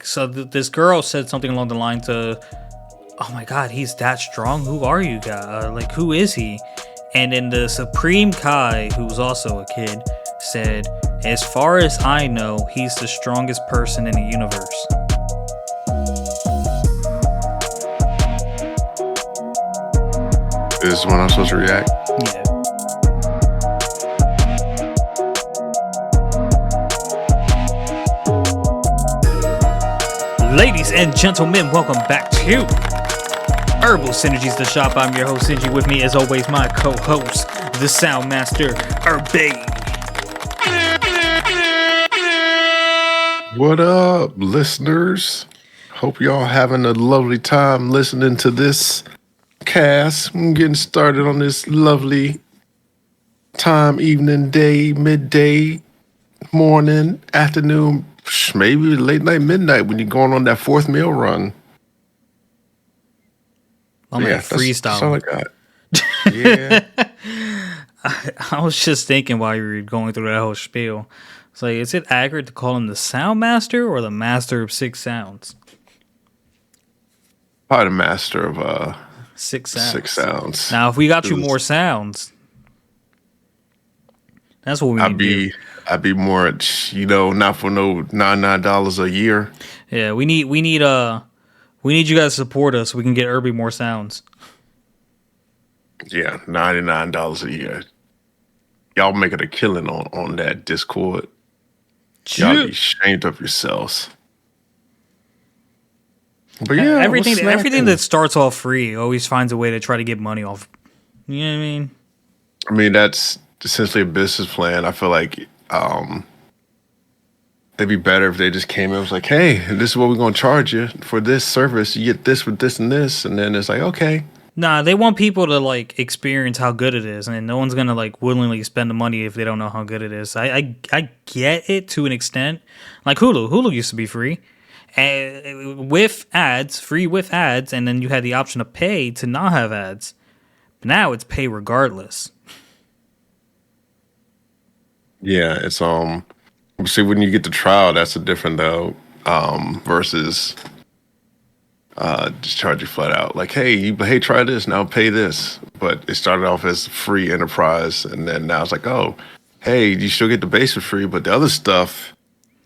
So this girl said something along the lines of, "Oh my God, he's that strong. Who are you guys? Like, who is he?" And then the Supreme Kai, who's also a kid, said, "As far as I know, he's the strongest person in the universe." This is when I'm supposed to react. Yeah. Ladies and gentlemen, welcome back to Irbal Sinergy's the shop. I'm your host, Sinji. With me, as always, my co-host, the sound master, Irby. What up, listeners? Hope y'all having a lovely time listening to this cast. I'm getting started on this lovely time, evening, day, midday, morning, afternoon, maybe late night, midnight when you're going on that fourth meal run. I'm like freestyle. That's all I got. Yeah. I was just thinking while you were going through that whole spiel. It's like, is it accurate to call him the sound master or the master of six sounds? Probably the master of Six sounds. Six sounds. Now, if we got you more sounds, that's what we need to do. I'd be more, not for no $99 a year. Yeah, we need you guys to support us so we can get Irby more sounds. Yeah, $99 a year. Y'all making a killing on that Discord. Y'all be ashamed of yourselves. But yeah, everything that starts off free always finds a way to try to get money off. You know what I mean? I mean, that's essentially a business plan. I feel like it'd be better if they just came in and was like, hey, this is what we're going to charge you for this service. You get this with this and this. And then it's like, okay. Nah, they want people to like experience how good it is, and no one's gonna like willingly spend the money if they don't know how good it is. I get it to an extent. Like Hulu used to be free, with ads, free with ads, and then you had the option to pay to not have ads. But now it's pay regardless. Yeah, it's see, when you get the trial, that's a different though, versus just charge you flat out. Like, hey, try this, now pay this. But it started off as free enterprise, and then now it's like, oh, hey, you still get the base for free, but the other stuff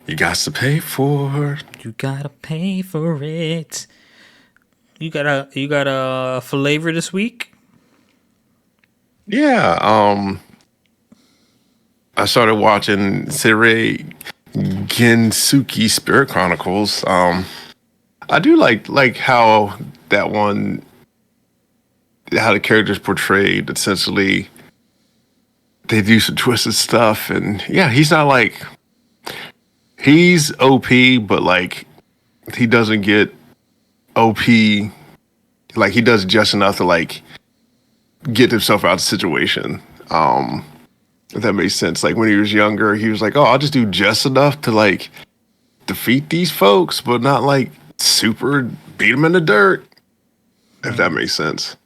you got to pay for. You gotta pay for it. You got a flavor this week? Yeah, I started watching Seirei Gensuki Spirit Chronicles. I do like how that one, how the characters portrayed. Essentially, they do some twisted stuff, and yeah, he's not like, he's OP, but like he doesn't get OP. Like he does just enough to like get himself out of the situation. If that makes sense. Like when he was younger, he was like, "Oh, I'll just do just enough to like defeat these folks, but not like super beat them in the dirt." If that makes sense.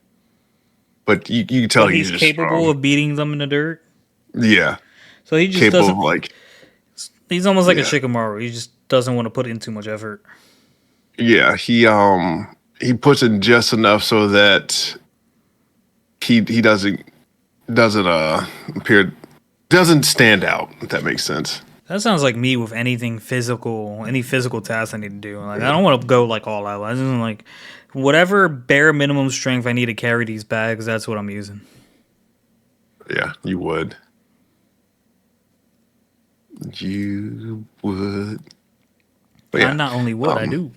But you can tell he's capable strong. of beating them in the dirt. Yeah. So he just capable doesn't of like. He's almost like a Shikamaru. He just doesn't want to put in too much effort. Yeah, he puts in just enough so that he doesn't stand out, if that makes sense. That sounds like me with any physical task I need to do. Like I don't want to go like all out. I just like whatever bare minimum strength I need to carry these bags. That's what I'm using. Yeah, you would. You would. But yeah, I not only would, I do.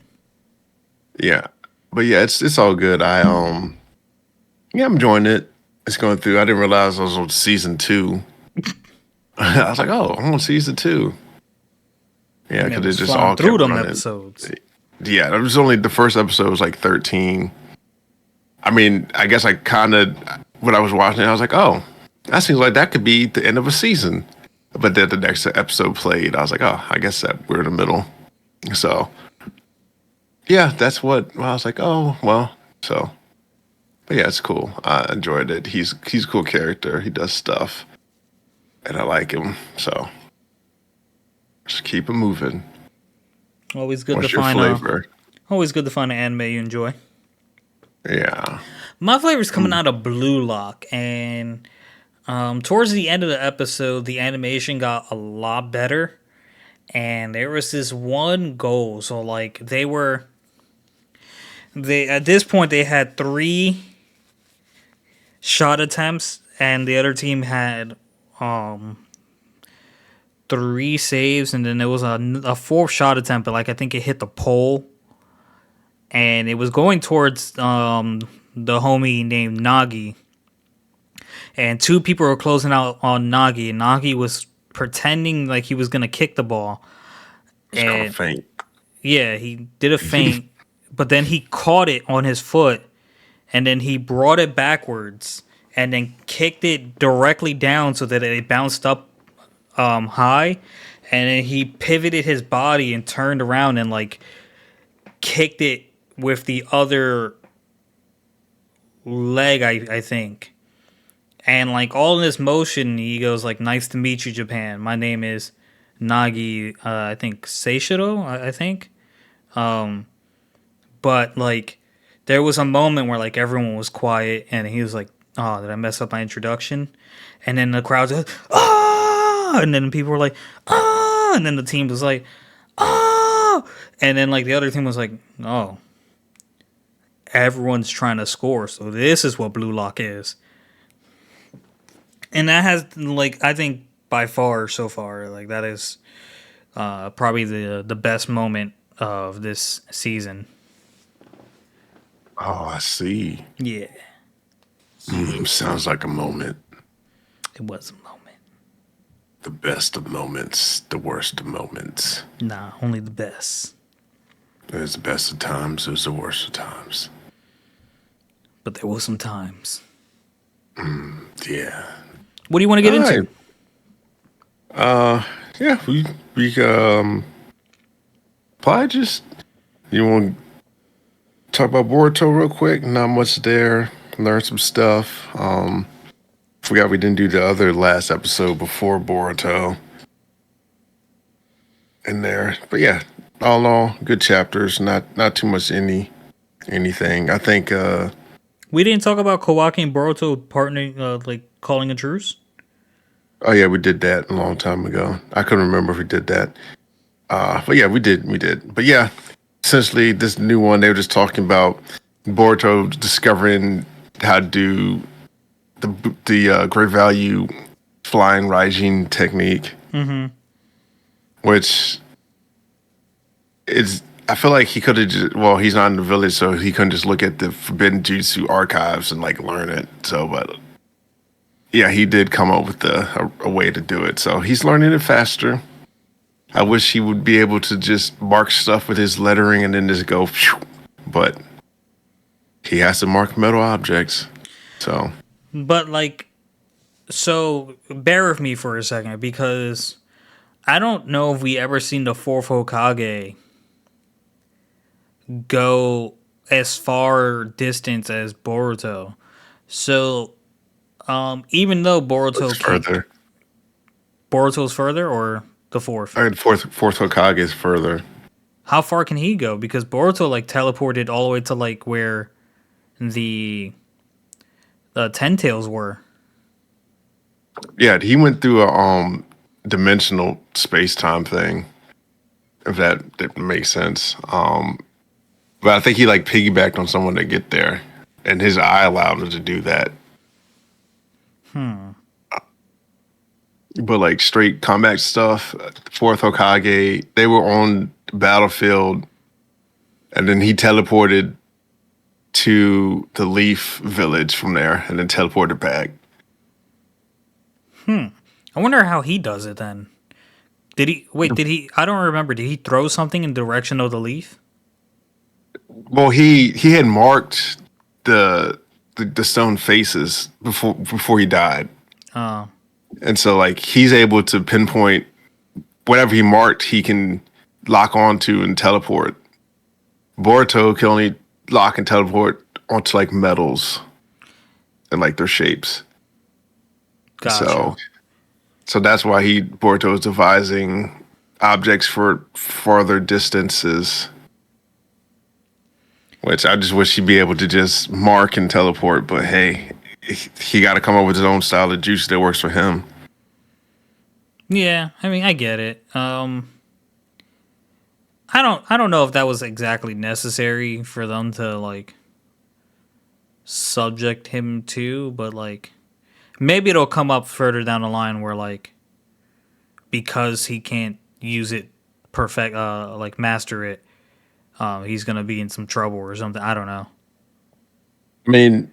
Yeah, but yeah, it's all good. I'm enjoying it. It's going through. I didn't realize I was on season 2. I was like, oh, I'm on season 2. Yeah, because it just all through them running. episodes. Yeah, it was only the first episode was like 13. I mean, I guess I kind of, when I was watching it, I was like, oh, that seems like that could be the end of a season. But then the next episode played. I was like, oh, I guess that we're in the middle. So, yeah, that's what I was like. Oh, well, so, but yeah, it's cool. I enjoyed it. He's a cool character. He does stuff, and I like him. So, just keep it moving. Always good to What's your find flavor? an anime you enjoy. Yeah. My flavor's coming Mm. out of Blue Lock, and towards the end of the episode, the animation got a lot better, and there was this one goal. So like they at this point they had 3 shot attempts, and the other team had um 3 saves, and then there was a fourth shot attempt, but like I think it hit the pole, and it was going towards the homie named Nagi, and 2 people were closing out on Nagi, and Nagi was pretending like he was gonna kick the ball, It's gonna and faint. yeah, he did a feint, but then he caught it on his foot, and then he brought it backwards, and then kicked it directly down so that it bounced up high, and then he pivoted his body and turned around and like kicked it with the other leg, I think. And like all in this motion, he goes like, "Nice to meet you, Japan. My name is Nagi. I think Seishiro. I think." But like, there was a moment where like everyone was quiet, and he was like, "Oh, did I mess up my introduction?" And then the crowd's like, "Ah!" And then people were like, "Ah!" And then the team was like, "Ah!" And then like the other team was like, "Oh, everyone's trying to score, so this is what Blue Lock is." And that has like I think by far so far like that is probably the best moment of this season. Oh, I see. Yeah, Sounds like a moment. it was a moment. The best of moments, the worst of moments. Nah, only the best. There's the best of times, there's the worst of times. But there was some times. Yeah. What do you want to get All right. into? Yeah, we probably just you want to talk about Boruto real quick? Not much there. Learn some stuff. Forgot we didn't do the other last episode before Boruto in there. But yeah, all in all, good chapters. Not too much anything. I think We didn't talk about Kawaki and Boruto partnering, like calling a truce. oh yeah, we did that a long time ago. I couldn't remember if we did that. But yeah, we did. But yeah, essentially this new one, they were just talking about Boruto discovering how to do the great value flying Raijin technique, which is I feel like he could have just well, he's not in the village, so he couldn't just look at the Forbidden Jutsu archives and like learn it. So, but yeah, he did come up with a way to do it. So he's learning it faster. I wish he would be able to just mark stuff with his lettering and then just go, phew, but he has to mark metal objects. So But like, so bear with me for a second because I don't know if we ever seen the fourth Hokage go as far distance as Boruto. So, even though it's further. Boruto's further or the fourth, I mean, fourth Hokage is further. how far can he go? Because Boruto like teleported all the way to like where the Ten Tails were. Yeah, he went through a dimensional space time thing. If that makes sense. But I think he like piggybacked on someone to get there, and his eye allowed him to do that. But like straight combat stuff, fourth Hokage, they were on the battlefield, and then he teleported to the Leaf Village from there, and then teleported back. I wonder how he does it then. Did he wait? Did he? I don't remember. Did he throw something in the direction of the leaf? Well, he had marked the stone faces before he died, Oh, and so like he's able to pinpoint whatever he marked. He can lock onto and teleport. Boruto can only lock and teleport onto like metals and like their shapes. gotcha. So that's why Boruto is devising objects for farther distances. Which I just wish he'd be able to just mark and teleport, but hey, he got to come up with his own style of juice that works for him. Yeah, I mean, I get it. I don't know if that was exactly necessary for them to like subject him to, but like maybe it'll come up further down the line where like because he can't use it perfect, like master it, he's gonna be in some trouble or something. I don't know. I mean,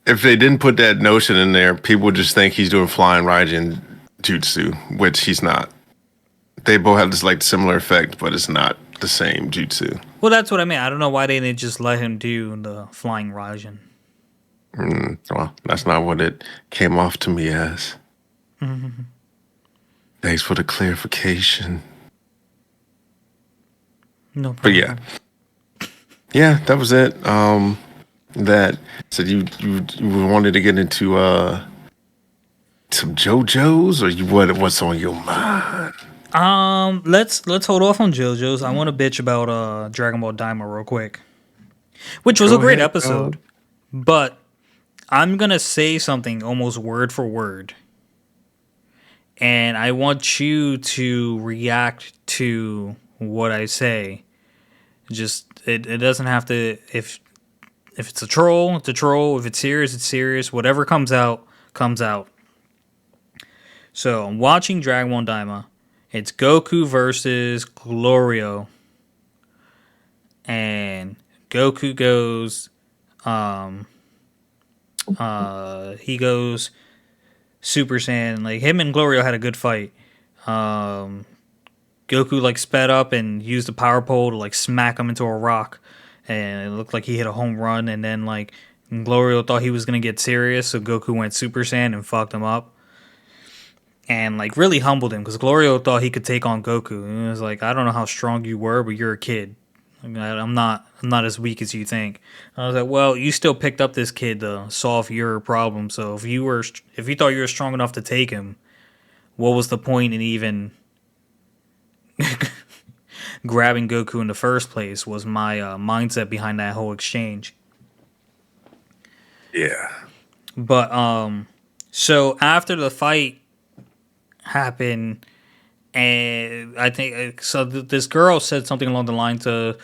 if they didn't put that notion in there, people would just think he's doing flying Raijin jutsu, which he's not. They both have this like similar effect, but it's not the same jutsu. Well, that's what I mean. I don't know why they didn't just let him do the flying Raijin. Well, that's not what it came off to me as. Thanks for the clarification. No But problem. yeah, that was it. That said you wanted to get into some JoJo's or what's on your mind? Let's hold off on JoJo's. I want to bitch about Dragon Ball Daima real quick, which was a Go great ahead, episode, but I'm gonna say something almost word for word, and I want you to react to what I say. Just it doesn't have to if it's a troll, it's a troll. If it's serious, it's serious. Whatever comes out, comes out. So I'm watching Dragon Ball Daima. It's Goku versus Glorio, and Goku goes, he goes Super Saiyan. Like him and Glorio had a good fight. Goku like sped up and used the power pole to like smack him into a rock, and it looked like he hit a home run. And then like Glorio thought he was gonna get serious, so Goku went Super Saiyan and fucked him up, and like really humbled him because Glorio thought he could take on Goku. And it was like, I don't know how strong you were, but you're a kid. I'm not as weak as you think. And I was like, well, you still picked up this kid to solve your problem. So if you thought you were strong enough to take him, what was the point in even grabbing Goku in the first place? Was my mindset behind that whole exchange. Yeah. But so after the fight happened, and I think so, this girl said something along the lines of,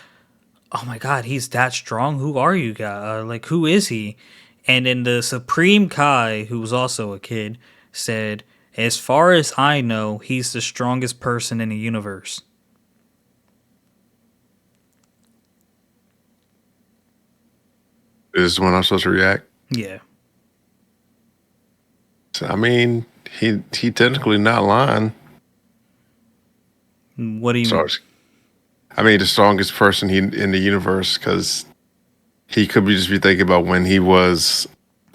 "Oh my God, he's that strong. Who are you guy? Like, who is he?" And then the Supreme Kai, who was also a kid, said, "As far as I know, he's the strongest person in the universe." Is when I'm supposed to react. Yeah. So, I mean, he technically not lying. What do you mean? So, I mean, the strongest person in the universe because he could be just be thinking about when he was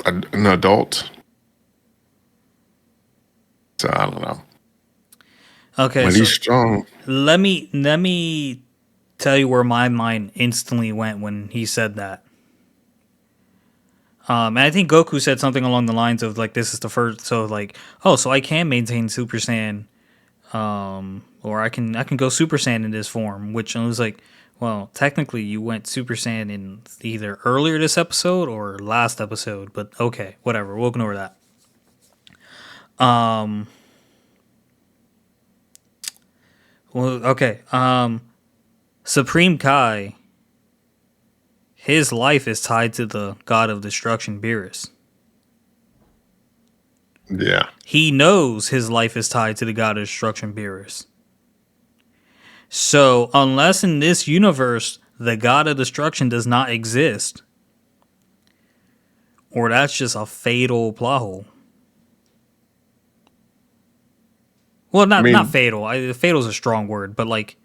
an adult. So I don't know. Okay, When so he's strong, let me tell you where my mind instantly went when he said that. And I think Goku said something along the lines of like, "This is the first." So like, oh, so I can maintain Super Saiyan, or I can go Super Saiyan in this form. Which I was like, well, technically you went Super Saiyan in either earlier this episode or last episode. But okay, whatever. We'll ignore that. Well, okay. Supreme Kai, his life is tied to the God of Destruction, Beerus. yeah. He knows his life is tied to the God of Destruction, Beerus. So, unless in this universe the God of Destruction does not exist, or that's just a fatal plot hole. Well, I not mean, fatal. Fatal is a strong word, but like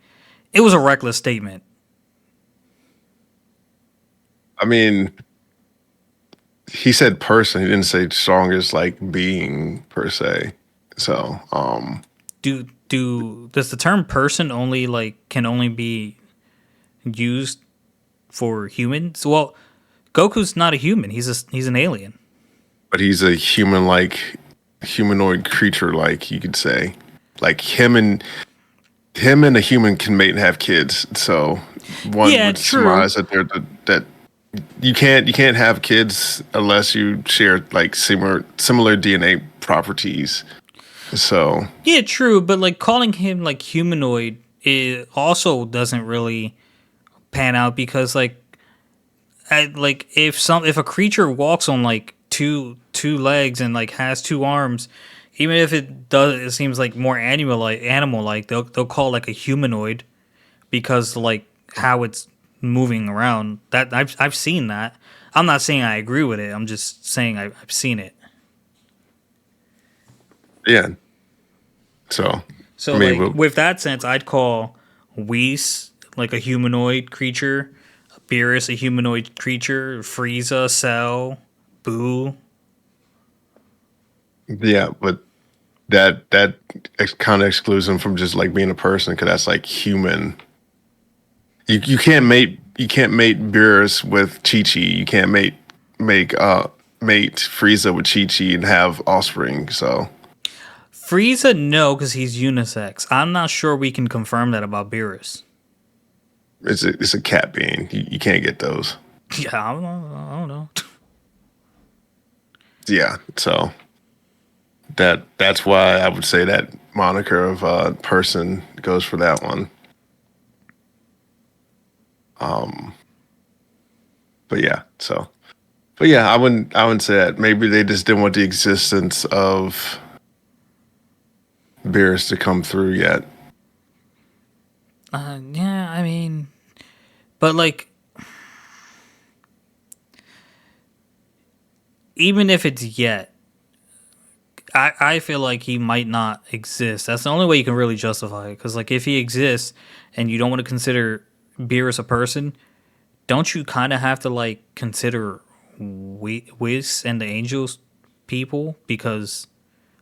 it was a reckless statement. I mean, he said person. He didn't say strongest like being per se. So, Does the term person only like can only be used for humans? Well, Goku's not a human. He's an alien. but he's a human like humanoid creature, like you could say. Like him and him and a human can mate and have kids. So one Yeah, would true. surmise that that you can't have kids unless you share like similar DNA properties. So Yeah, true. But like calling him like humanoid, it also doesn't really pan out because like if a creature walks on like two legs and like has two arms, even if it seems like more animal like they'll call like a humanoid because like how it's moving around. That I've seen that. I'm not saying I agree with it. I'm just saying I've seen it. yeah. So I So mean, like but with that sense, I'd call Whis like a humanoid creature, Beerus a humanoid creature, Frieza, Cell, Boo. yeah, but that kind of excludes him from just like being a person because that's like human. You can't mate Beerus with Chi Chi. You can't mate Frieza with Chi Chi and have offspring. So Frieza, no, because he's unisex. I'm not sure we can confirm that about Beerus. it's a cat being. You can't get those. Yeah, I don't know. Yeah. So that's why I would say that moniker of person goes for that one. But yeah. So but yeah, I wouldn't say that. Maybe they just didn't want the existence of Beerus to come through yet. Yeah, I mean, but like, even if it's yet, I feel like he might not exist. That's the only way you can really justify it. Because like, if he exists and you don't want to consider Beerus a person, don't you kind of have to like consider Whis and the Angels people because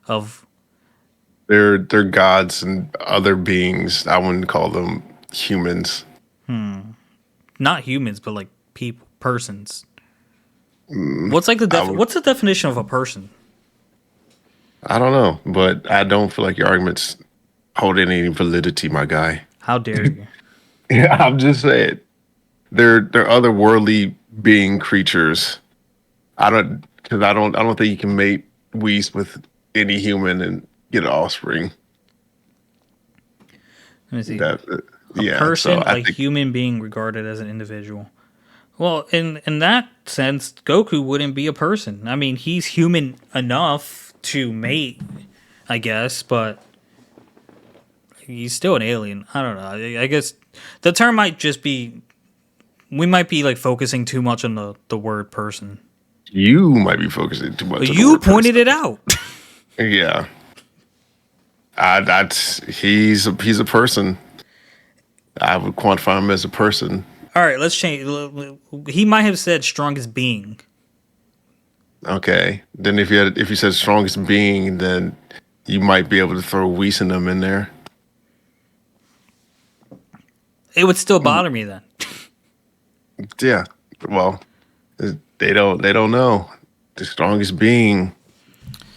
of They're gods and other beings. I wouldn't call them humans. not humans, but like people, persons. Mm, What's like I would. what's the definition of a person? I don't know, but I don't feel like your arguments hold any validity, my guy. How dare you? Yeah, I'm just saying they're otherworldly being creatures. I don't think you can mate Whis with any human and get offspring. Let me see. That A yeah. So person, I a think human being regarded as an individual. Well, in that sense, Goku wouldn't be a person. I mean, he's human enough to mate, I guess, but he's still an alien. I don't know. I guess the term might just be we might be like focusing too much on the word person. you might be focusing too much on the You word pointed person. it out. Yeah. He's a person. I would quantify him as a person. All right, let's change. He might have said strongest being. Okay. Then if you said strongest being, then you might be able to throw Whis and them in there. It would still Mm, bother me then. yeah. Well, they don't know the strongest being,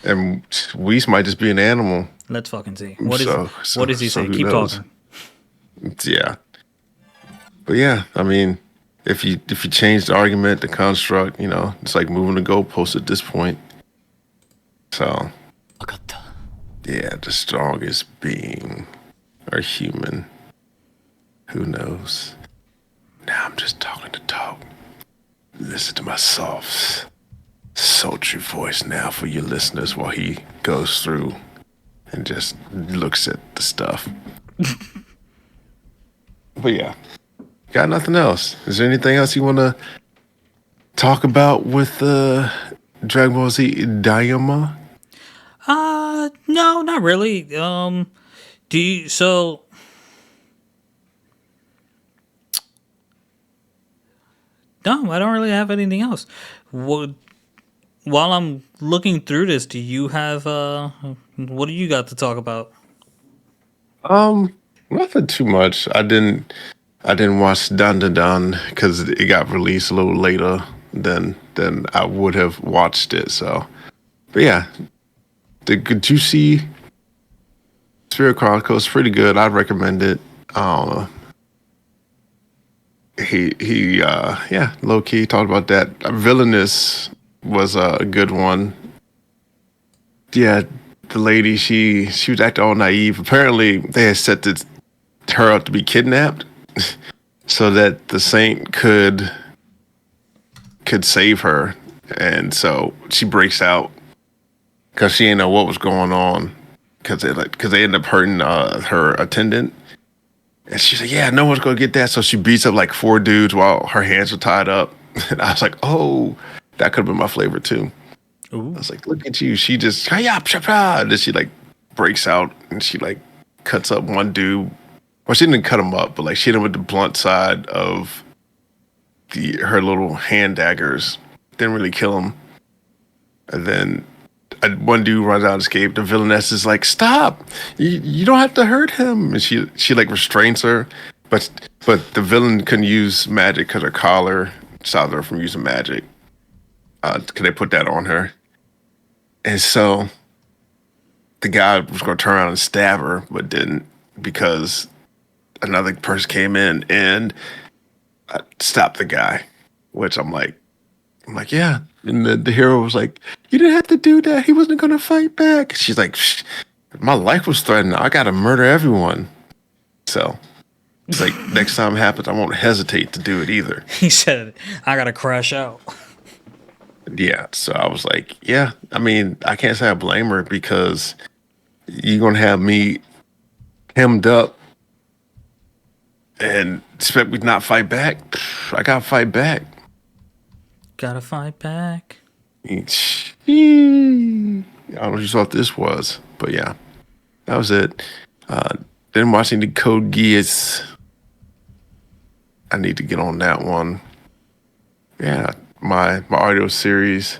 and Whis might just be an animal. Let's fucking see. What is So what so does he so say? who Keep knows? talking. Yeah. But yeah, I mean, if you change the argument, the construct, it's like moving the goalpost at this point. So yeah, the strongest being or human. Who knows? Now I'm just talking to talk. Listen to my soft, sultry voice now for your listeners while he goes through and just looks at the stuff. But yeah, got nothing else. Is there anything else you want to talk about with Dragon Ball Z Daima? No, not really. Do you so no, I don't really have anything else. What while I'm looking through this, do you have what do you got to talk about? Nothing too much. I didn't watch Dan Dan Dan because it got released a little later than I would have watched it. So, but yeah, did you see Spirit Chronicles pretty good. I'd recommend it. Yeah, low key talked about that. Villainous was a good one. Yeah, the lady she was acting all naive. Apparently, they had set her up to be kidnapped so that the saint could save her, and so she breaks out because she didn't know what was going on because they end up hurting her attendant. And she's like, "Yeah, no one's gonna get that." So she beats up like four dudes while her hands are tied up. And I was like, "Oh, that could have been my flavor too." I Ooh. was like, "Look at you!" She just and then she like breaks out and she like cuts up one dude. Well, she didn't cut him up, but like she hit him with the blunt side of her little hand daggers. Didn't really kill him. And then one dude runs out and escapes. The villainess is like, "Stop! You don't have to hurt him." And she like restrains her, but the villain couldn't use magic because her collar stopped her from using magic. Because they put that on her, and so the guy was going to turn around and stab her, but didn't because another person came in and stopped the guy. Which I'm like, yeah. And the hero was like, "You didn't have to do that. He wasn't going to fight back." She's like, "Shh, my life was threatened. I got to murder everyone." So it's like, next time it happens, I won't hesitate to do it either. He said, "I gotta crash out." Yeah. So I was like, yeah, I mean, I can't say I blame her because you're going to have me hemmed up and expect me to not fight back. I got to fight back. Gotta fight back. I don't know what you thought this was, but yeah, that was it. Didn't watch any Code Geass. I need to get on that one. Yeah, my audio series,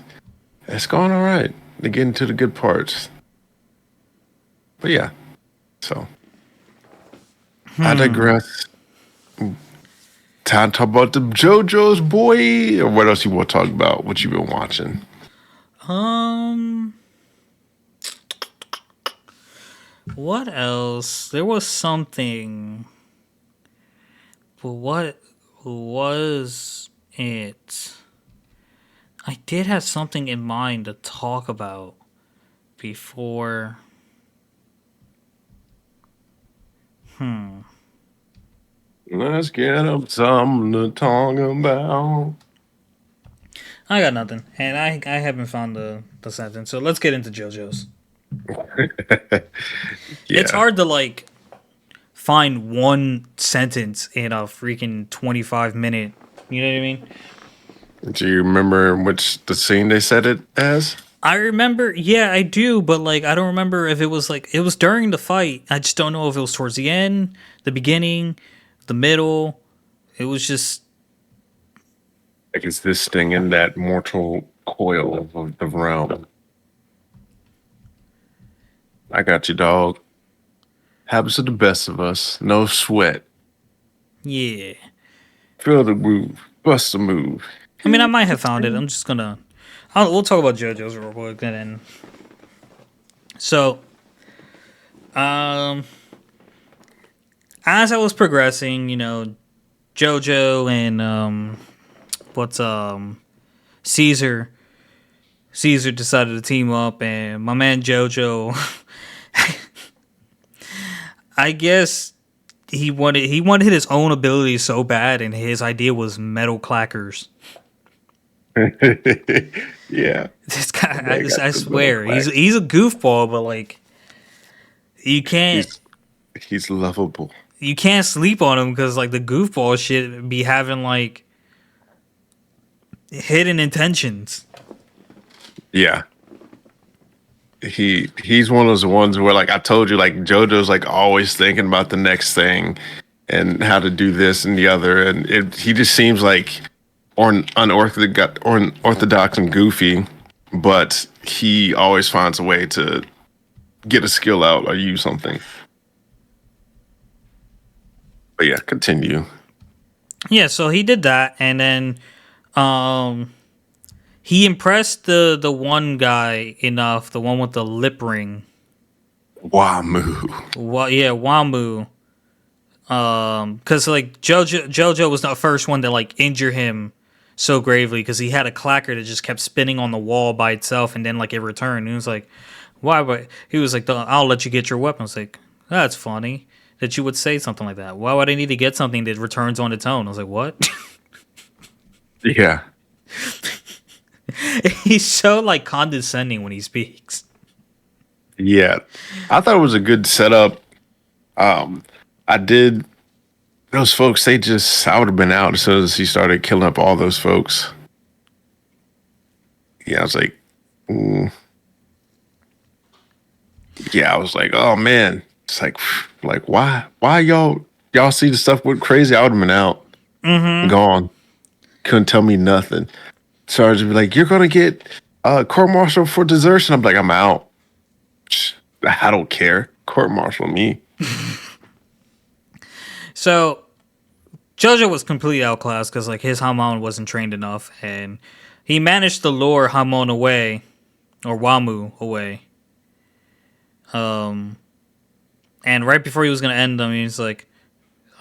it's going all right. They're getting to the good parts. But yeah, so I digress. Time to talk about the JoJo's boy, or what else you want to talk about? What you been watching? Um, what else? There was something, but what was it? I did have something in mind to talk about before. Let's get up something to talk about. I got nothing, and I haven't found the sentence. So let's get into JoJo's. It's Yeah. hard to like find one sentence in a freaking 25-minute. You know what I mean? Do you remember which the scene they said it as? I remember, yeah, I do, but like I don't remember if it was like it was during the fight. I just don't know if it was towards the end, the beginning, the middle. It was just Like, is this thing in that mortal coil of the realm? I got you, dog. Happens to the best of us. No sweat. yeah. Feel the move. Bust the move. I mean, I might have found it. I'm just gonna. We'll talk about JoJo's real quick, and then. So, um, as I was progressing, you know, JoJo and what's Caesar. Caesar decided to team up, and my man JoJo. I guess he wanted his own ability so bad, and his idea was metal clackers. Yeah. This guy, They got I the little swear, quack. he's a goofball, but like you can't He's he's lovable. you can't sleep on him because like the goofball shit be having like hidden intentions. Yeah. He's one of those ones where, like I told you, like JoJo's like always thinking about the next thing and how to do this and the other, and he just seems like unorthodox and goofy, but he always finds a way to get a skill out or use something. But yeah, continue. Yeah, so he did that, and then um he impressed the one guy enough, the one with the lip ring. Wamu. Well, yeah, Wamu. Because like JoJo was the first one to like injure him so gravely because he had a clacker that just kept spinning on the wall by itself, and then like it returned. And he was like, "Why?" But he was like, "I'll let you get your weapon." I was like, "That's funny that you would say something like that. Why would I need to get something that returns on its own?" I was like, "What?" Yeah. He's so like condescending when he speaks. Yeah. I thought it was a good setup. I did. Those folks, I would have been out as soon as he started killing up all those folks. Yeah, I was like, mm. Yeah, I was like, oh man, it's like why y'all see the stuff went crazy? I would have been out, gone, couldn't tell me nothing. Sergeant be like, you're gonna get court martial for desertion. I'm like, I'm out. I don't care. Court martial me. So JoJo was completely outclassed because like his Hamon wasn't trained enough, and he managed to lure Hamon away or Wamu away. And right before he was gonna end them, he's like,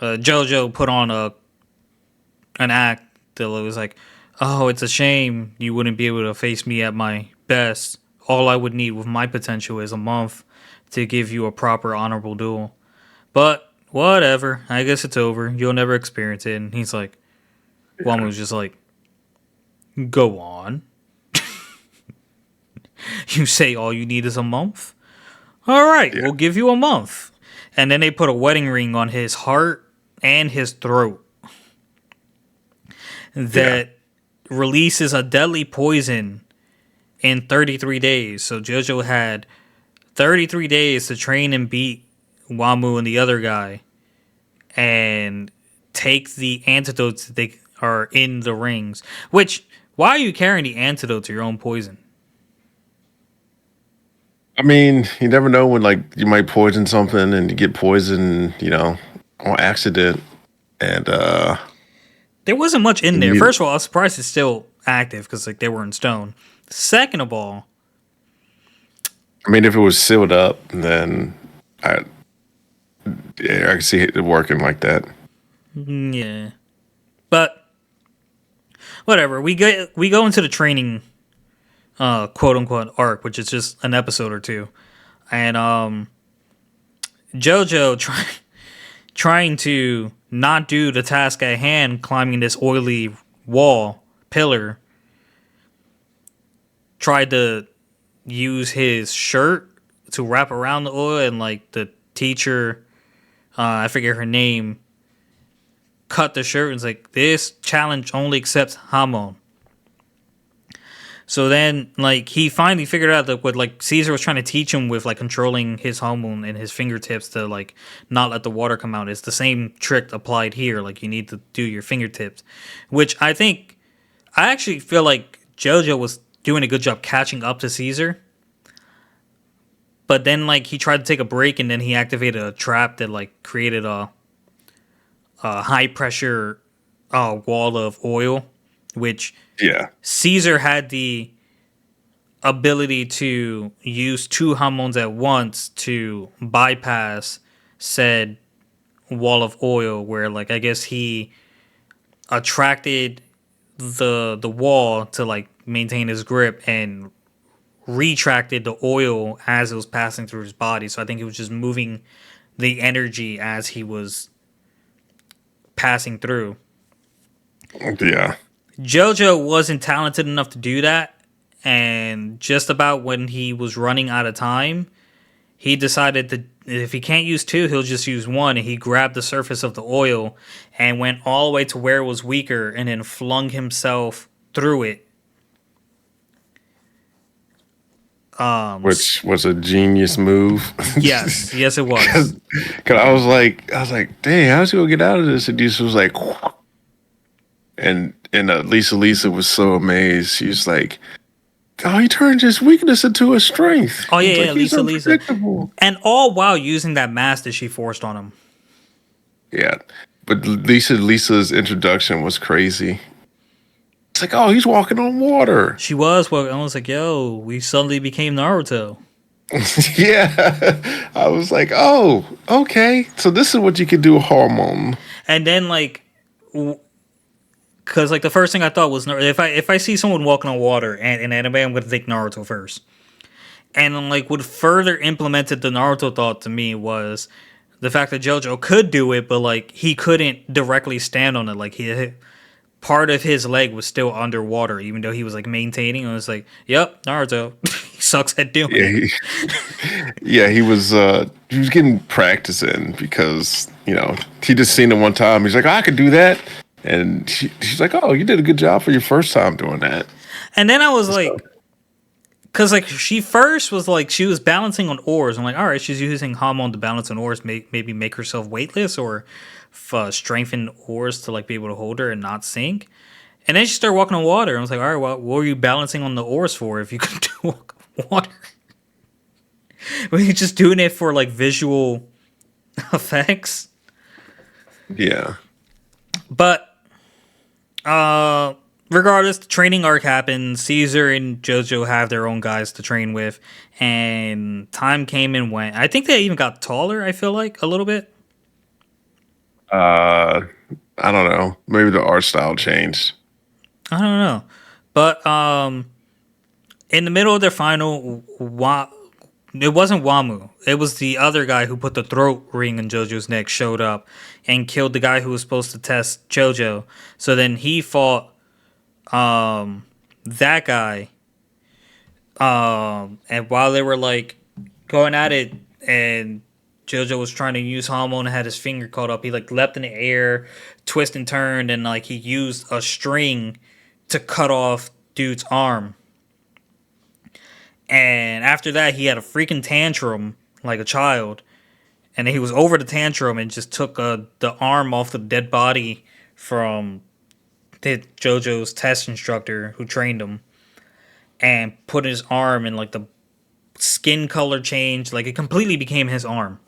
JoJo put on an act that was like, "Oh, it's a shame you wouldn't be able to face me at my best. All I would need with my potential is a month to give you a proper honorable duel. But whatever, I guess it's over. You'll never experience it." And he's like, Wamu was just like, "Go on. You say all you need is a month? All right, Yeah, we'll give you a month." And then they put a wedding ring on his heart and his throat yeah, that releases a deadly poison in 33 days. So JoJo had 33 days to train and beat Wamu and the other guy and take the antidotes that they are in the rings. Which, why are you carrying the antidote to your own poison? I mean, you never know when like you might poison something and you get poisoned, on accident. And There wasn't much in there. you, First of all, I was surprised it's still active because like they were in stone. Second of all, I mean, if it was sealed up, then I yeah, I can see it working like that. yeah. But whatever. We go into the training quote unquote arc, which is just an episode or two. And JoJo trying to not do the task at hand, climbing this oily wall pillar, tried to use his shirt to wrap around the oil, and like the teacher, I forget her name, cut the shirt and was like, "This challenge only accepts Hamon." So then, like, he finally figured out that what like Caesar was trying to teach him with like controlling his hormone and his fingertips to like not let the water come out. It's the same trick applied here. Like, you need to do your fingertips, which I actually feel like JoJo was doing a good job catching up to Caesar. But then, like, he tried to take a break, and then he activated a trap that like created a high pressure wall of oil, which Yeah, Caesar had the ability to use two hormones at once to bypass said wall of oil, where like I guess he attracted the wall to like maintain his grip and retracted the oil as it was passing through his body. So I think it was just moving the energy as he was passing through. yeah. JoJo wasn't talented enough to do that, and just about when he was running out of time, he decided that if he can't use two, he'll just use one, and he grabbed the surface of the oil and went all the way to where it was weaker and then flung himself through it. Which was a genius move. Yes, it was. Cause I was like, dang, how's he gonna get out of this? And Deuce was like, and Lisa was so amazed. She was like, oh, he turned his weakness into a strength. Oh I was yeah, like, yeah, he's Lisa, unpredictable. and all while using that mask that she forced on him. Yeah, but Lisa's introduction was crazy. It's like, oh, he's walking on water. She was. Well, I was like, yo, we suddenly became Naruto. Yeah, I was like, oh, okay. So this is what you could do hormone. And then like, because like the first thing I thought was if I see someone walking on water and in anime, I'm gonna think Naruto first. And then, like what further implemented the Naruto thought to me was the fact that JoJo could do it, but like he couldn't directly stand on it. Like he part of his leg was still underwater, even though he was like maintaining. It was like, yep, Naruto, he sucks at doing Yeah, it. yeah, he was getting practice in because he just seen it one time. He's like, oh, I could do that, and she's like, oh, you did a good job for your first time doing that. And then I was So, like, because like she first was like she was balancing on oars. I'm like, all right, she's using Hamon to balance on oars, maybe make herself weightless or strengthen oars to like be able to hold her and not sink. And then she started walking on water. I was like, all right, well, what were you balancing on the oars for if you could do walk on water? Were you just doing it for like visual effects? yeah, But regardless, the training arc happens. Caesar and JoJo have their own guys to train with, and time came and went. I think they even got taller. I feel like a little bit. uh, I don't know. Maybe the art style changed. I don't know, but in the middle of their final, it wasn't Wamu. It was the other guy who put the throat ring in JoJo's neck. Showed up and killed the guy who was supposed to test JoJo. So then he fought that guy. And while they were like going at it, and JoJo was trying to use Hamon and had his finger caught up, he like leapt in the air, twist and turned, and like he used a string to cut off dude's arm. And after that, he had a freaking tantrum like a child. And then he was over the tantrum and just took the arm off the dead body from JoJo's test instructor who trained him and put his arm in like the skin color changed. Like it completely became his arm.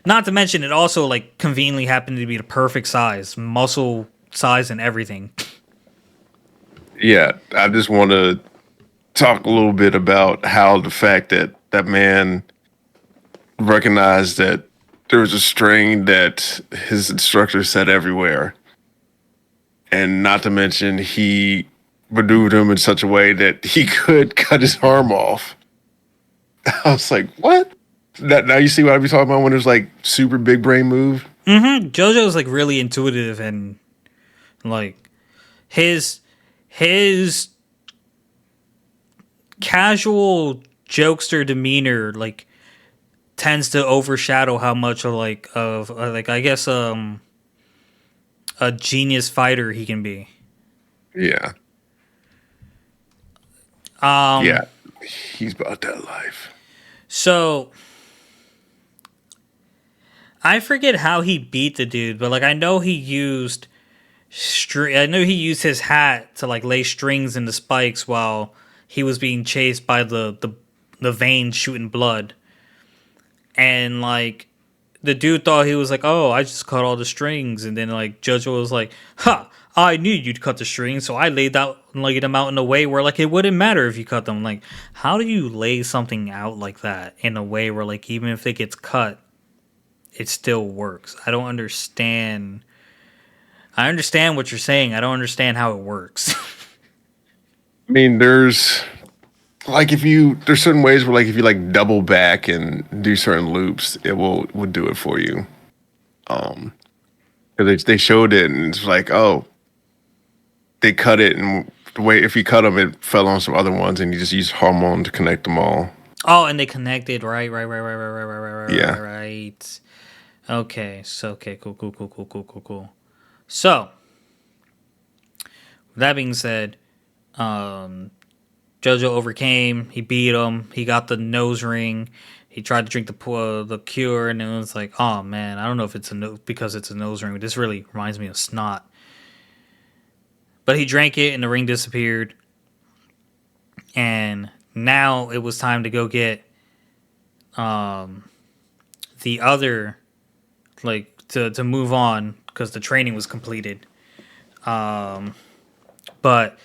Not to mention, it also like conveniently happened to be the perfect size, muscle size, and everything. Yeah, I just want to talk a little bit about how the fact that that man recognized that there was a string that his instructor said everywhere, and not to mention he maneuvered him in such a way that he could cut his arm off. I was like, what? That now you see what I be talking about when there's like super big brain move. JoJo's like really intuitive and like his his casual jokester demeanor like tends to overshadow how much of like I guess a genius fighter he can be. Yeah, Um yeah, he's about that life. so I forget how he beat the dude, but like I know he used I know he used his hat to like lay strings in the spikes while he was being chased by the veins shooting blood. And like the dude thought he was like, "Oh, I just cut all the strings," and then like JoJo was like, "Ha! I knew you'd cut the strings, so I laid them out in a way where like it wouldn't matter if you cut them." Like, how do you lay something out like that in a way where like even if it gets cut, it still works? I don't understand. I understand what you're saying. I don't understand how it works. I mean, if you there's certain ways where like if you like double back and do certain loops, it will do it for you. Um, 'Cause they showed it and it's like, oh, they cut it and the way if you cut them, it fell on some other ones and you just use hormone to connect them all. Oh, and they connected. Right. Yeah, Right. Okay. So okay. Cool. So that being said, um, JoJo overcame. He beat him. He got the nose ring. He tried to drink the cure, and it was like, oh man, I don't know if it's because it's a nose ring. But this really reminds me of snot. But he drank it, and the ring disappeared. And now it was time to go get um, the other, like to move on because the training was completed. Um, but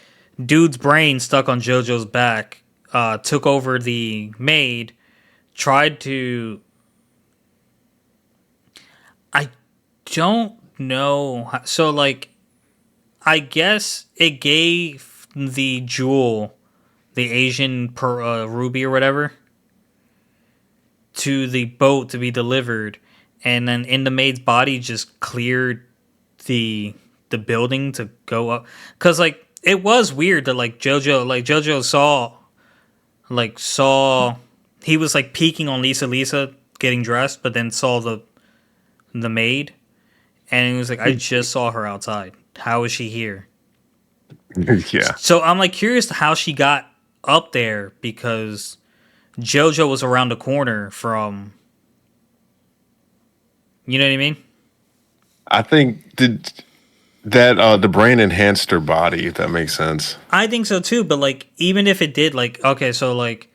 dude's brain stuck on JoJo's back took over the maid, tried to. I don't know. So, like, I guess it gave the jewel, the Asian ruby or whatever, to the boat to be delivered, and then in the maid's body just cleared the the building to go up. Cause like it was weird that Jojo saw he was like peeking on Lisa getting dressed, but then saw the maid, and he was like, I just saw her outside. How is she here? Yeah. So I'm like curious to how she got up there because Jojo was around the corner from, you know what I mean? I think the brain enhanced her body, if that makes sense. I think so too, but like even if it did, like okay, so like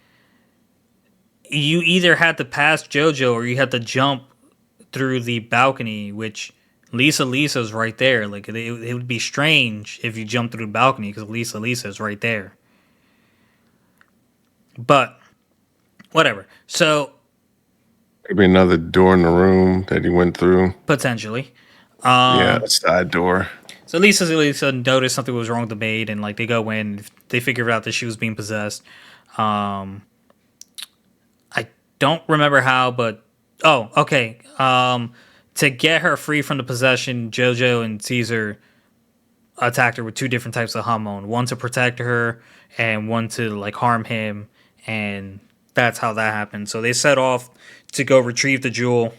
you either had to pass Jojo or you had to jump through the balcony, which Lisa's right there. Like it would be strange if you jumped through the balcony because Lisa's right there. But whatever. So Maybe another door in the room that he went through. potentially. Yeah, a side door. So Lisa noticed something was wrong with the maid, and like they go in, they figured out that she was being possessed. Um, I don't remember how, but oh, okay. To get her free from the possession, Jojo and Caesar attacked her with two different types of hormone, one to protect her and one to like harm him, and that's how that happened. So they set off to go retrieve the jewel.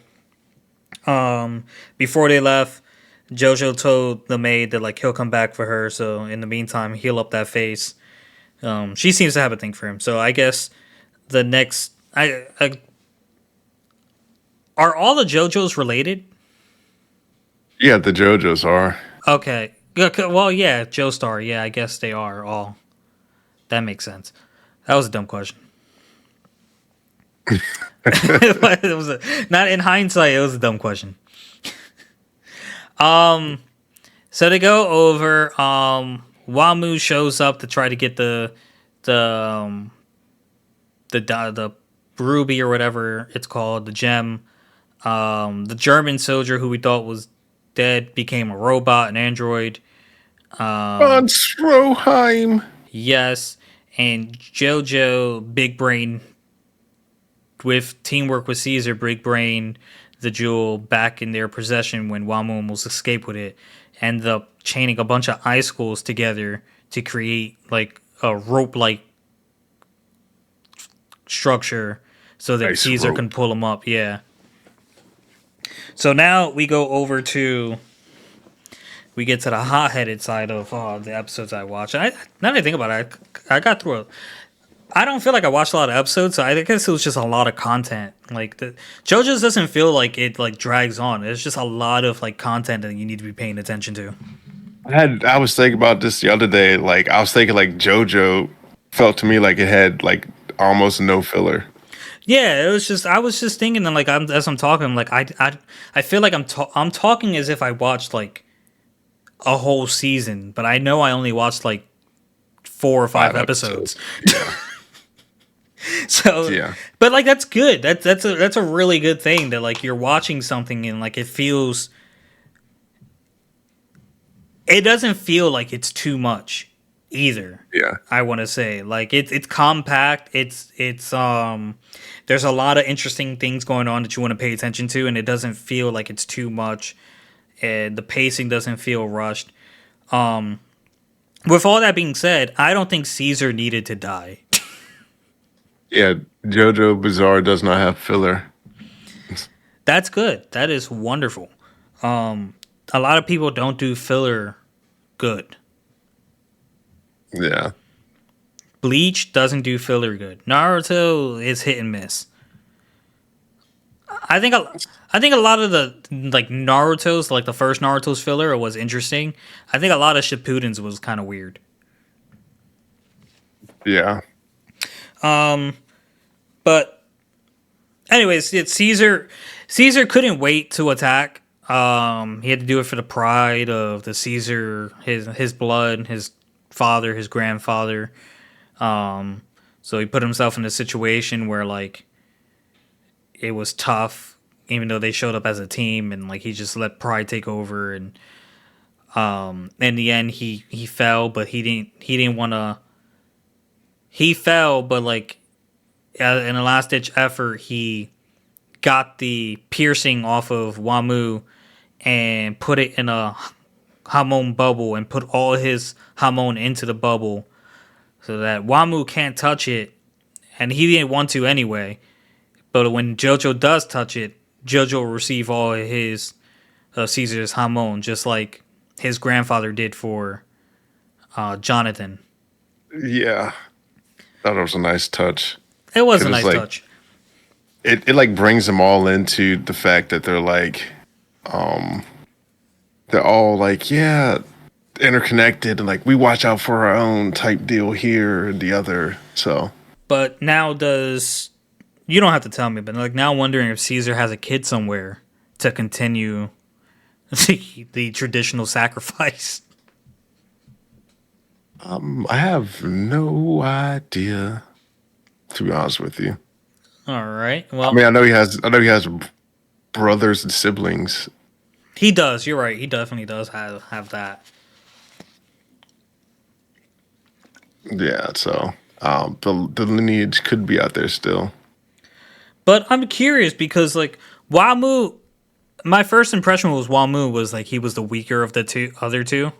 Before they left, Jojo told the maid that like he'll come back for her. So in the meantime, heal up that face. She seems to have a thing for him. So I guess the next, I are all the JoJos related? Yeah, the JoJo's are. Okay. Well, yeah, Joestar. Yeah, I guess they are all. That makes sense. That was a dumb question. It was not in hindsight. It was a dumb question. So they go over. Wamu shows up to try to get the the ruby or whatever it's called, the gem. The German soldier who we thought was dead became a robot, an android. Von Stroheim. Yes, and JoJo, big brain, with teamwork with Caesar, big brain, the jewel back in their possession when Wamu almost escaped with it, ended up chaining a bunch of icicles together to create like a rope-like structure so that Ice Caesar rope. can pull them up. Yeah. So now we go over to we get to the hot-headed side of the episodes I watch. Now that I think about it, I got through it. I don't feel like I watched a lot of episodes, so I guess it was just a lot of content. Like the JoJo's doesn't feel like it like drags on. It's just a lot of like content that you need to be paying attention to. I was thinking about this the other day. Like I was thinking like JoJo felt to me like it had like almost no filler. Yeah, it was just I was just thinking that like as I'm talking, like I feel like I'm talking as if I watched like a whole season, but I know I only watched like 4 or 5 episodes. Yeah. So Yeah. but like that's good. That's a really good thing that like you're watching something and like it doesn't feel like it's too much either. Yeah. I want to say like it's compact. It's there's a lot of interesting things going on that you want to pay attention to, and it doesn't feel like it's too much. And the pacing doesn't feel rushed. With all that being said, I don't think Caesar needed to die. Yeah. JoJo Bizarre does not have filler. That's good. That is wonderful. A lot of people don't do filler good. Yeah. Bleach doesn't do filler good. Naruto is hit and miss. I think a lot of the like Naruto's, like the first Naruto's filler was interesting. I think a lot of Shippuden's was kind of weird. Yeah. But anyways, Caesar couldn't wait to attack. He had to do it for the pride of the Caesar, his blood, his father, his grandfather. So he put himself in a situation where like it was tough, even though they showed up as a team, and like he just let pride take over. And in the end, he fell, but he didn't want to. He fell, but like in a last ditch effort, he got the piercing off of Wamu and put it in a Hamon bubble and put all his Hamon into the bubble so that Wamu can't touch it, and he didn't want to anyway. But when JoJo does touch it, JoJo will receive all his Caesar's Hamon, just like his grandfather did for Jonathan. Yeah, thought it was a nice touch. It was a Cause it's nice like touch. it like brings them all into the fact that they're all like, yeah, interconnected and like we watch out for our own type deal here and the other. So But now does you don't have to tell me, but like now wondering if Caesar has a kid somewhere to continue the traditional sacrifice. I have no idea, to be honest with you. All right. I Well, mean, I know he has brothers and siblings. he does. You're right. He definitely does have that. Yeah, so the lineage could be out there still. But I'm curious because like Wamu, my first impression was Wamu was like he was the weaker of the other two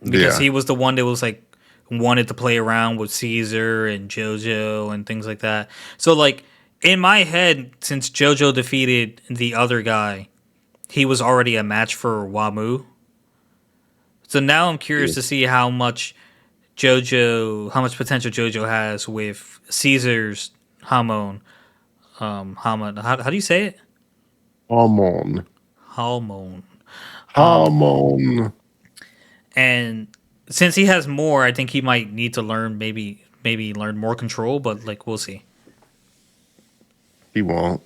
because Yeah, he was the one that was like wanted to play around with Caesar and JoJo and things like that. So like in my head, since JoJo defeated the other guy, he was already a match for Wamu. So now I'm curious yeah. to see how much potential JoJo has with Caesar's Hamon. Hamon. How do you say it? Hormone, Hamon. hormone. And since he has more, I think he might need to learn maybe learn more control. But like we'll see. He won't.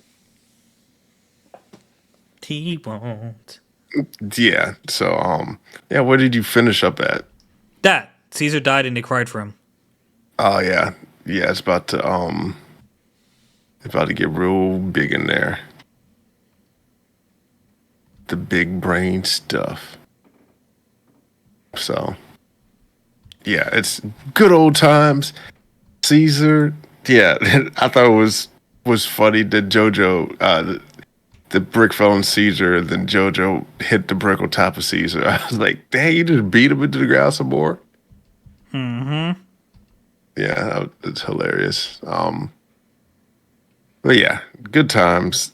He won't. Yeah. So yeah. Where did you finish up at? That Caesar died and they cried for him. Oh yeah, yeah. It's about to get real big in there. The big brain stuff. So yeah, it's good old times. Caesar. Yeah, I thought it was funny that JoJo the brick fell on Caesar, and then JoJo hit the brick on top of Caesar. I was like, dang, you just beat him into the ground some more. Mm-hmm. Yeah, it's hilarious. But yeah, good times.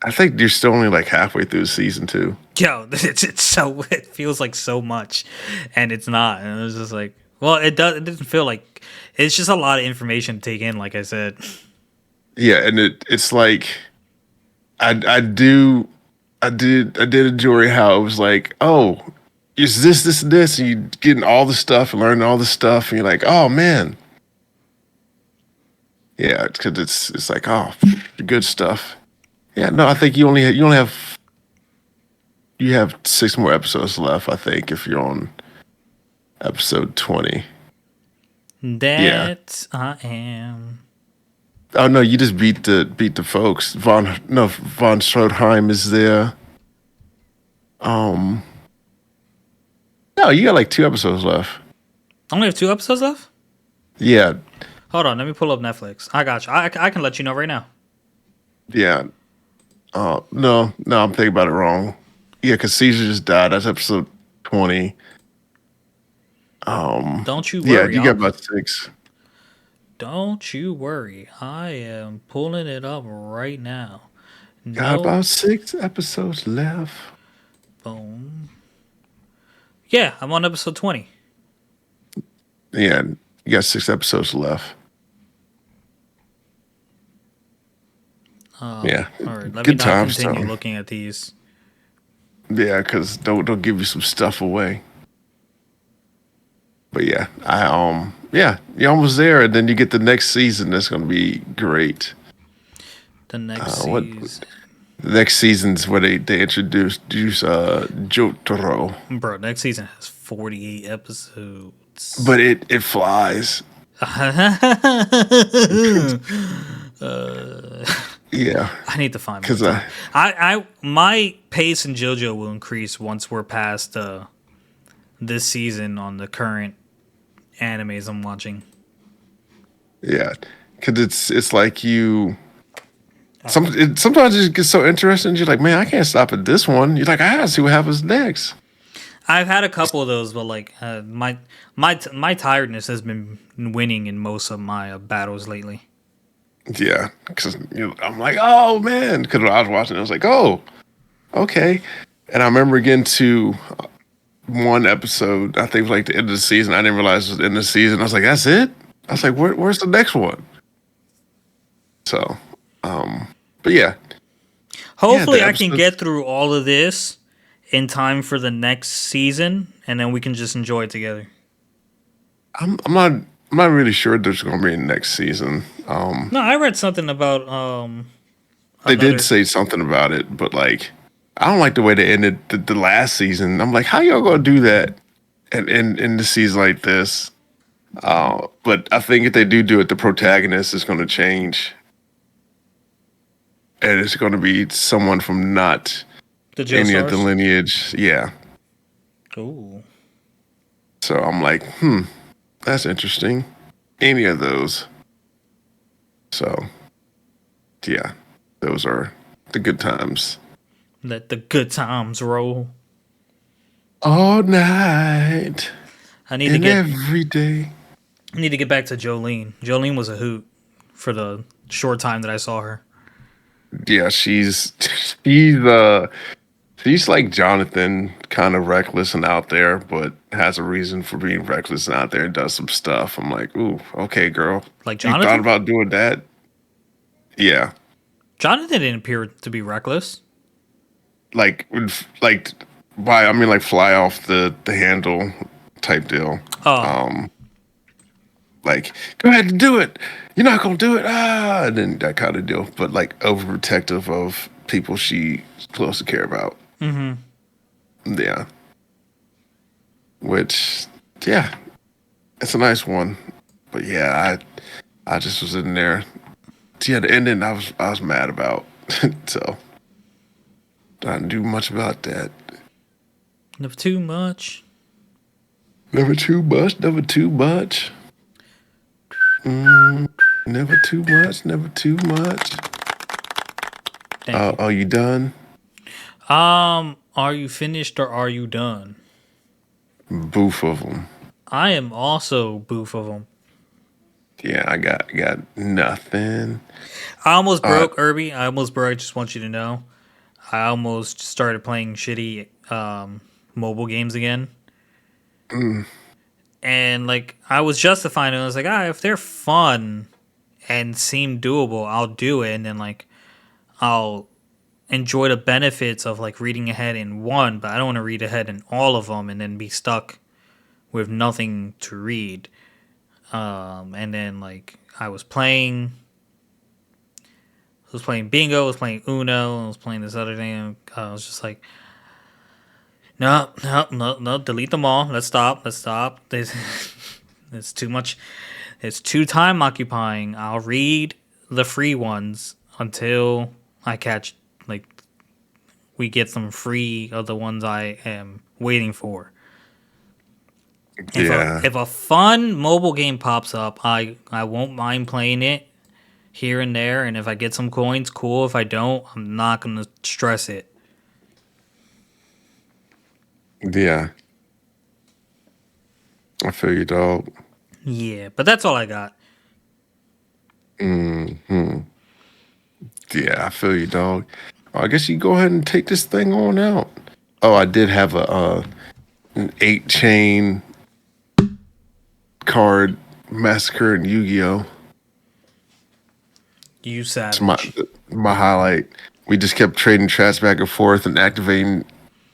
I think you're still only like halfway through season two. Yo, it's so it feels like so much, and it's not. And it's just like, well, it does. It doesn't feel like it's just a lot of information to take in. Like I said, Yeah, and it's like I did enjoy how it was like, oh, is this, and this, and you getting all the stuff and learning all the stuff, and you're like, oh man, yeah, because it's like, oh, good stuff. Yeah, no, I think you have 6 more episodes left. I think if you're on episode 20. Yeah. that I am. Oh no, you just beat the folks. Von Schroedheim is there. Um, no, you got like 2 episodes left. I only have 2 episodes left. Yeah, Hold on, let me pull up Netflix. I got you. I can let you know right now. yeah. No, I'm thinking about it wrong. Yeah, because Caesar just died. That's episode 20. Don't you Yeah, worry. you got about 6. Don't you worry. I am pulling it up right now. Got No, about 6 episodes left. boom. Yeah, I'm on episode 20. Yeah, you got 6 episodes left. Yeah, All right, let me good not times, continue Tom. looking at these. Yeah, because don't give you some stuff away. But yeah, yeah, you're almost there, and then you get the next season. That's gonna be great. The next What season. the next season's where they introduce Jotaro, Bro, next season has 48 episodes. but it flies. Yeah, I need to find more because time. My pace in JoJo will increase once we're past this season on the current animes I'm watching. yeah, because it's like you. Sometimes it gets so interesting. You're like, man, I can't stop at this one. You're like, I gotta see what happens next. I've had a couple of those, but like my tiredness has been winning in most of my battles lately. Yeah, because I'm like, oh man, because when I was watching, I was like, oh, okay. And I remember getting to one episode. I think it was like the end of the season. I didn't realize it was the end of the season. I was like, that's it. I was like, where's the next one? So, but yeah, yeah, Hopefully, the I can episode. get through all of this in time for the next season, and then we can just enjoy it together. I'm not really sure there's going to be a next season. No, I read something about They did another. say something about it, but like, I don't like the way they ended the last season. I'm like, how y'all gonna do that and in the season like this? But I think if they do it, the protagonist is going to change, and it's going to be someone from not The Joe any of the Stars. lineage. Yeah. Ooh. So I'm like, that's interesting. Any of those. So yeah, those are the good times. Let the good times roll. All night I need to and get every day. I need to get back to Jolene. Jolene was a hoot for the short time that I saw her. Yeah, she's like Jonathan, kind of reckless and out there, but has a reason for being reckless and out there and does some stuff. I'm like, ooh, okay, girl. Like You thought Jonathan? about doing that? Yeah. Jonathan didn't appear to be reckless. Like like by I mean like fly off the handle type deal. Oh, Um like, go ahead and do it. You're not gonna do it. And then that kind of deal. But like overprotective of people she's close to care about. Yeah. Which yeah, it's a nice one. But yeah, I just was in there. Yeah, the ending I was mad about. So I didn't do much about that. never too much. Never too much, never too much. Never too much, never too much. Thank you. Are you done? Are you finished or are you done? Both of them. I am also boof of them. Yeah, I got nothing. I almost Uh, broke Irby. I almost broke. I just want you to know. I almost started playing shitty mobile games again. And like I was justifying it. I was like, if they're fun and seem doable, I'll do it. And then like I'll enjoy the benefits of like reading ahead in one, but I don't want to read ahead in all of them and then be stuck with nothing to read. And then like I was playing bingo, I was playing Uno, I was playing this other thing. I was just like, no, no, no, no, delete them all. Let's stop. Let's stop. This it's too much. It's too time occupying. I'll read the free ones until I catch like we get some free of the ones I am waiting for. yeah, If a fun mobile game pops up, I won't mind playing it here and there. And if I get some coins, cool. If I don't, I'm not gonna stress it. yeah. I feel you, dog. Yeah, but that's all I got. Yeah, I feel you, dog. I guess you go ahead and take this thing on out. Oh, I did have an 8 chain card massacre in Yu-Gi-Oh. You It's my savage. my highlight. We just kept trading traps back and forth and activating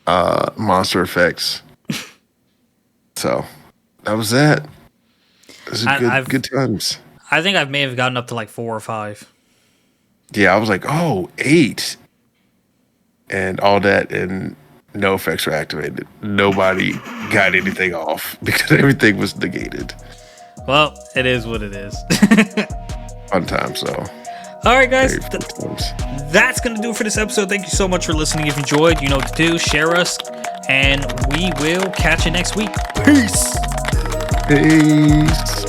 monster effects. So that was that. It was a I, good I've times. I think I may have gotten up to like 4 or 5. Yeah, I was like, oh, 8. And all that and no effects were activated. Nobody got anything off because everything was negated. Well, it is what it is. Fun time, so. All right, guys. Very fun times. That's going to do it for this episode. Thank you so much for listening. If you enjoyed, you know what to do. Share us. And we will catch you next week. Peace. Peace.